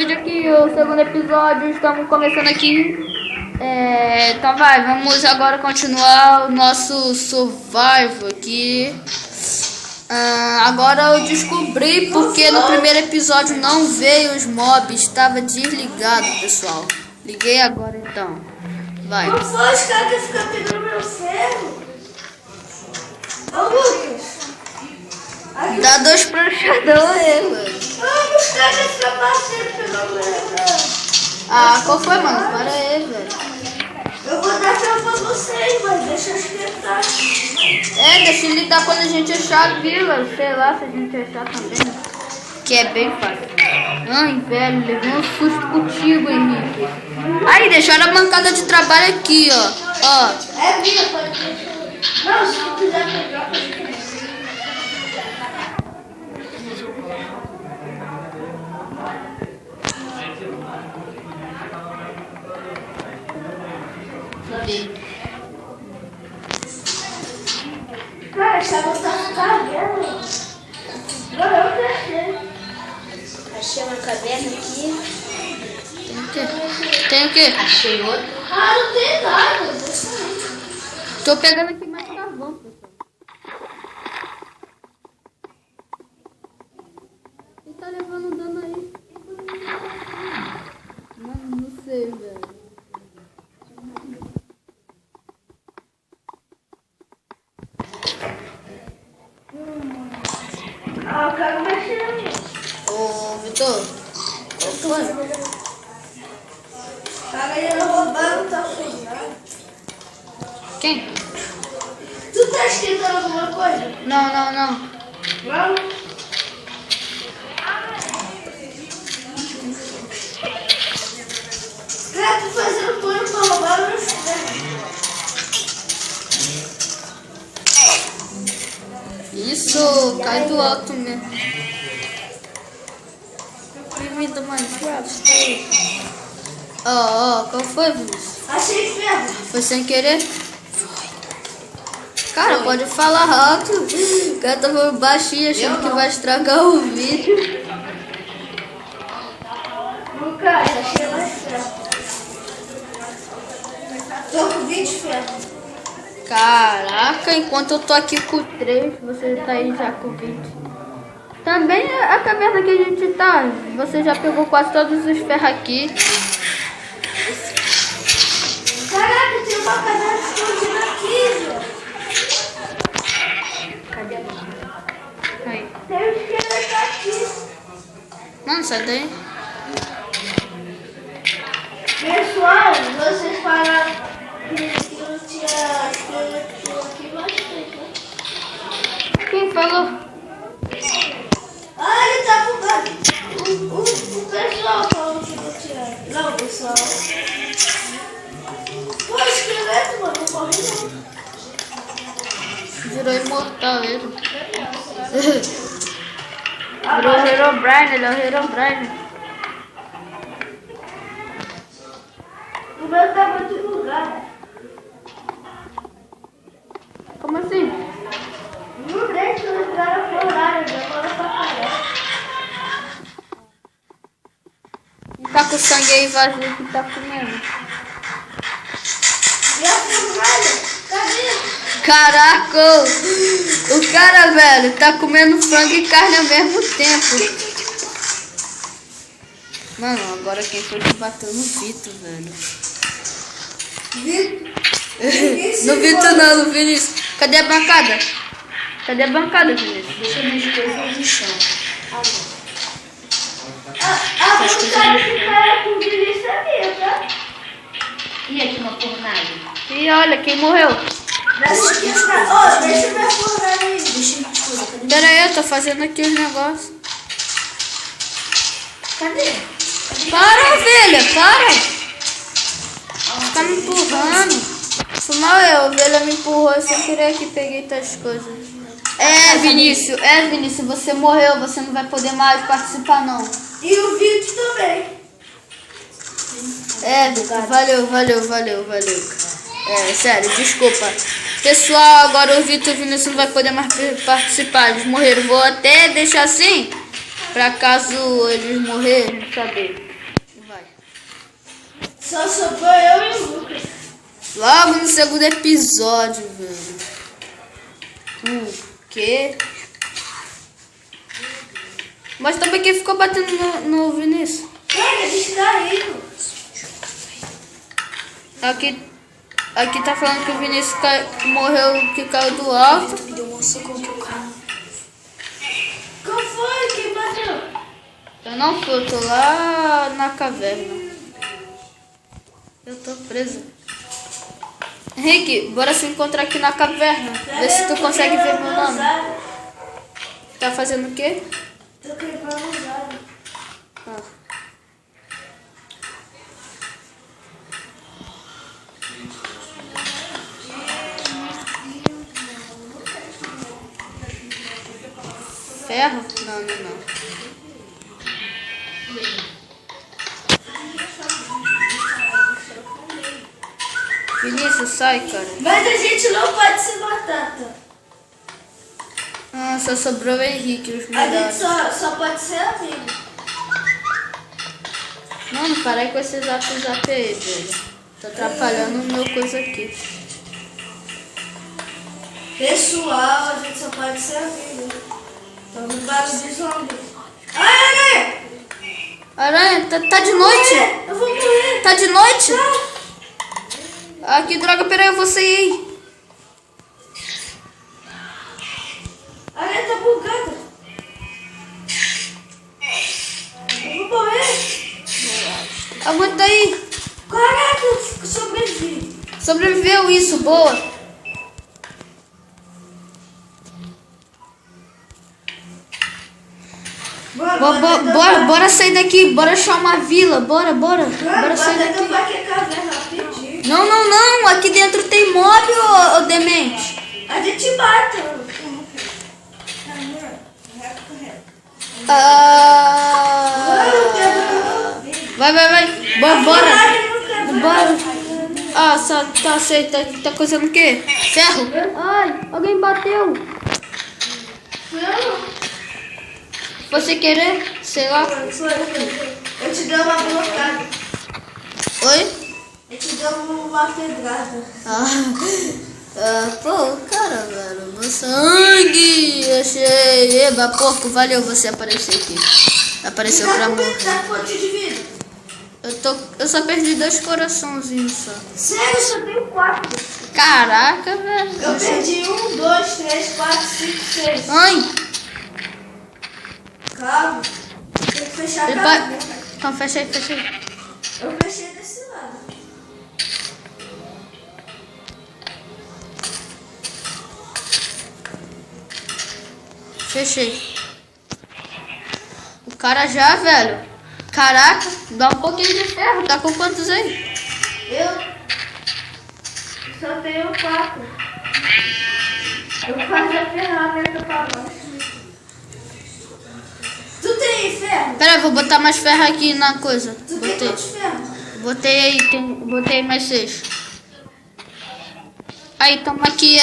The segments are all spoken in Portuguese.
vídeo aqui, o segundo episódio, estamos começando aqui. Então vamos agora continuar o nosso survival aqui. Agora eu descobri porque no primeiro episódio não veio os mobs, estava desligado, pessoal. Liguei agora então. Vai. Não foi os caras que ficam pegando meu ferro? Ô Lucas. Dá 2 pranchadão aí, mano. Não, os caras que ficam batendo pegando meu ferro. Qual foi, mano? Para aí, velho. Eu vou dar ferro pra vocês, mas deixa eu esquentar. Deixa ele dar quando a gente achar a vila. Sei lá se a gente achar também. Que é bem fácil. Ai, velho, levei um susto contigo, Henrique. Aí, deixaram a bancada de trabalho aqui, ó. É minha, pode deixar. Não, se tu quiser pegar, pode pegar. Cara, essa água tá caverna. Não, eu deixei. Achei uma caverna aqui. Tem o quê? Achei outro. Não tem nada. Deixa aí. Tô pegando aqui mais carvão, pessoal. Quem tá levando dano aí? Não sei, velho. Eu quero mexer nisso. Ô, Vitor. Qual foi? Tá ganhando roubando, tá fuzado. Quem? Tu tá esquentando alguma coisa? Não. Não? Cara, tu fazendo plano pra roubar meus ferros. Isso, cai do alto mesmo. Bem-vindo do Minecraft. Qual foi, Vinícius? Achei ferro. Foi sem querer? Foi. Cara, pode falar alto. O cara tá falando baixinho achando que vai estragar o vídeo. Lucas, achei mais ferro. Tô com 20 ferros. Caraca, enquanto eu tô aqui com 3, você tá aí já com 20. Também a caverna que a gente tá, você já pegou quase todos os ferros aqui. Caraca, tem uma caverna escondida aqui, velho. Cadê a aí? Tem um esqueleto aqui. Mano, sai daí. Pessoal, vocês falaram que não tinha esqueleto aqui, mas tem, né? Quem falou? Ele tá bugado. O pessoal falou que não tinha. Não, pessoal. Pô, esqueleto, mano, não morre não. Virou imortal ele. Virou o Herobrine, ele é o Herobrine. O meu tá muito bugado. Como assim? Não deixa eu entrar na fornalha, demora pra caralho. Tá com o sangue aí vazio que tá comendo. E a fornalha? Cadê? Caraca, o cara, velho, tá comendo frango e carne ao mesmo tempo. Mano, agora quem foi que bateu no Vitor, velho? No Vitor não, no Vinícius. Cadê a bancada? Cadê a bancada, Vinícius? Deixa eu ver as coisas no chão. A bancada que cara com delícia é minha, tá? E aqui uma fornalha? E olha, quem morreu? Deixa eu ver a fornalha aí. Deixa eu ver as coisas. Cadê? Pera aí, eu tô fazendo aqui os negócios. Cadê? Para, ovelha, para! Tá me empurrando. Foi mal eu, a ovelha me empurrou sem querer que peguei tais coisas. Vinícius, você morreu, você não vai poder mais participar não. E o Vitor também. Vitor, valeu. Sério, desculpa. Pessoal, agora o Vitor e o Vinícius não vai poder mais participar, eles morreram. Vou até deixar assim, pra caso eles morrerem, saber. Só sobrou eu e o Lucas. Logo no segundo episódio, velho. O quê? Mas também quem ficou batendo no Vinícius? Cara, distraído. Aqui tá falando que o Vinícius morreu, que caiu do alto. Me deu um soco que eu caio. Qual foi? Quem bateu? Eu não fui, eu tô lá na caverna. Eu tô preso. Henrique, bora se encontrar aqui na caverna. Vê se tu consegue ver meu nome. Tá fazendo o quê? Tô quebrando os olhos. Ah. Ferro? Não, não. Vinícius, sai, cara. Mas a gente não pode se matar, tá? Ah, só sobrou o Henrique, os A gente melhores. só pode ser amigo. Mano, para aí com esse zap aí, velho. Tá atrapalhando o meu coisa aqui. Pessoal, a gente só pode ser amigo. Tô no barulho de zombi. Ai, Aranha, tá de noite? eu vou morrer. Tá de noite? Ah, que droga, peraí, eu vou sair. A aranha tá bugada. Eu vou morrer. Aguenta aí. Caraca, eu sobrevivi. Sobreviveu isso, boa. Bora sair daqui, bora achar uma vila, bora sair daqui. Não, aqui dentro tem mob, ô demente. A gente mata. Bora. Ah, tá certo, tá coisando o quê? Ferro? Ai, alguém bateu. Você querer? Sei lá. Eu te dou uma blocada. Oi? Eu te dou uma pedrada. Pô, cara, velho, meu sangue, achei. Eba, porco, valeu você aparecer aqui. Apareceu pra morrer. Tá quanto de vida? Eu só perdi 2 coraçãozinhos só. Sério, eu só tenho 4. Caraca, velho. Eu perdi 1, 2, 3, 4, 5, 6. Ai, Calma. Tem que fechar a ele cabeça. pode... Então fecha aí. Eu fechei desse lado. Fechei. O cara já, velho. Caraca, dá um pouquinho de ferro. Tá com quantos aí? Eu só tenho 4. Eu vou fazer a ferramenta pra baixo. Tu tem ferro? Pera aí, vou botar mais ferro aqui na coisa. Tu tem Botei. quantos ferros? Botei aí, botei mais 6. Aí, toma aqui,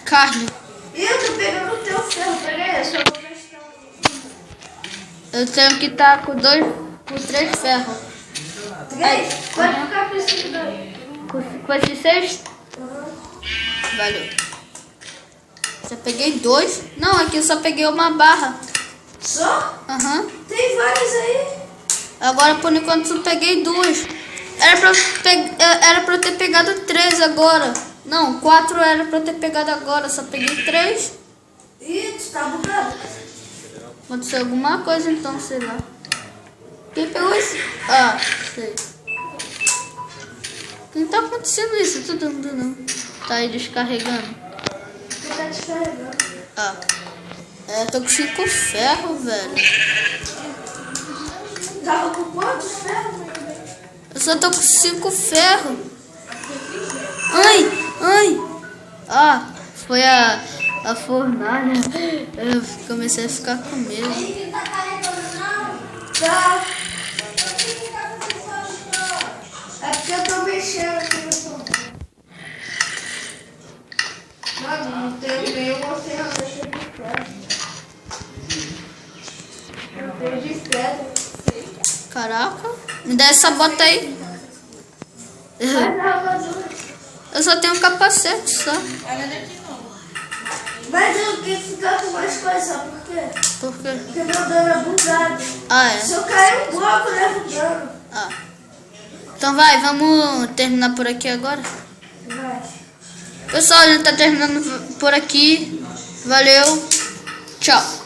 carne. Eu tô pegando o teu ferro. Pera aí, eu só vou gastar Eu tenho que estar com 3 ferros. 3? Pode ficar com esse daí. Com esses 6? Valeu. Já peguei 2. Não, aqui eu só peguei uma barra. Só? Aham. Tem vários aí. Agora, por enquanto, só peguei 2. Era pra eu ter pegado 3 agora. Não, 4 era pra eu ter pegado agora. Só peguei 3. Ih, tu tá bugado. Aconteceu alguma coisa então, sei lá. Quem pegou esse? Ah, sei. Não tá acontecendo isso, tudo não. Tá aí descarregando. Tu tá descarregando. Ah. Tô com 5 ferros, velho. Tava com quantos ferros? Eu só tô com 5 ferros. Ai. Ah, foi a fornalha. Eu comecei a ficar com medo. Ele tá carregando não? Tá. É porque eu tô mexendo aqui no som. Mano, não tenho nenhuma ferramenta de ferro. Eu tenho de pedra. Caraca. Me dá essa bota aí. Faz a armadura. Eu só tenho um capacete só. Mas eu quero ficar com mais coisas, sabe por quê? Por quê? Porque meu dano é bugado. Ah, é? Se eu cair um bloco, eu levo dano. Ah. Então vai, vamos terminar por aqui agora. Vai. Pessoal, a gente tá terminando por aqui. Valeu. Tchau.